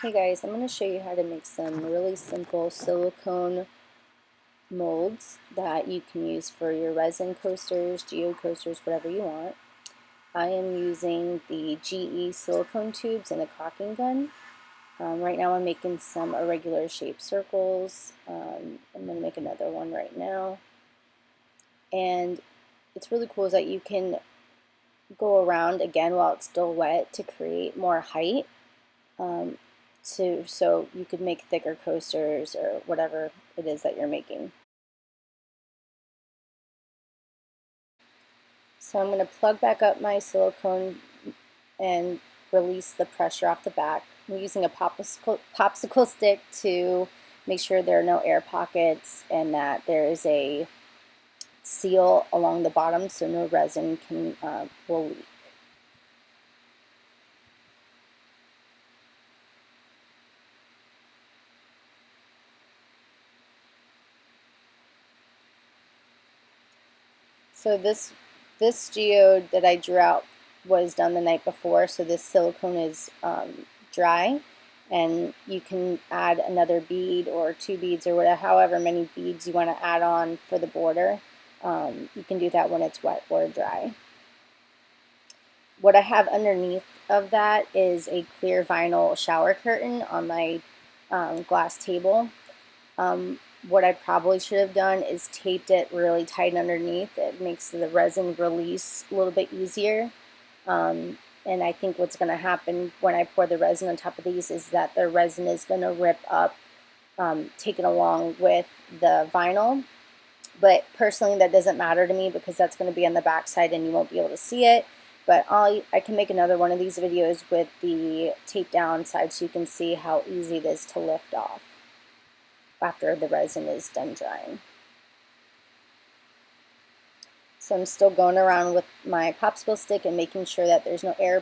Hey guys, I'm going to show you how to make some really simple silicone molds that you can use for your resin coasters, geode coasters, whatever you want. I am using the GE silicone tubes and the caulking gun. Right now I'm making some irregular shaped circles. I'm going to make another one right now. And it's really cool is that you can go around again while it's still wet to create more height. So you could make thicker coasters or whatever it is that you're making. So I'm going to plug back up my silicone and release the pressure off the back. I'm using a popsicle stick to make sure there are no air pockets and that there is a seal along the bottom so no resin will leak. So this geode that I drew out was done the night before, so this silicone is dry, and you can add another bead or two beads or whatever, however many beads you want to add on for the border. You can do that when it's wet or dry. What I have underneath of that is a clear vinyl shower curtain on my glass table. What I probably should have done is taped it really tight underneath. It makes the resin release a little bit easier. And I think what's going to happen when I pour the resin on top of these is that the resin is going to rip up, taken along with the vinyl. But personally, that doesn't matter to me because that's going to be on the back side and you won't be able to see it. But I can make another one of these videos with the tape down side so you can see how easy it is to lift off after the resin is done drying. So I'm still going around with my popsicle stick and making sure that there's no air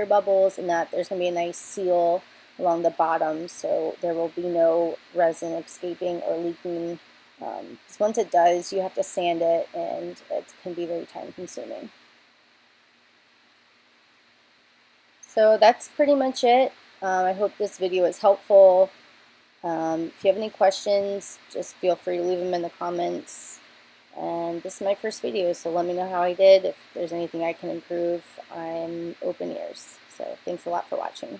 bubbles and that there's going to be a nice seal along the bottom so there will be no resin escaping or leaking. Because once it does, you have to sand it and it can be very time consuming. So that's pretty much it. I hope this video is helpful. If you have any questions, just feel free to leave them in the comments. And this is my first video, so let me know how I did. If there's anything I can improve, I'm open ears. So thanks a lot for watching.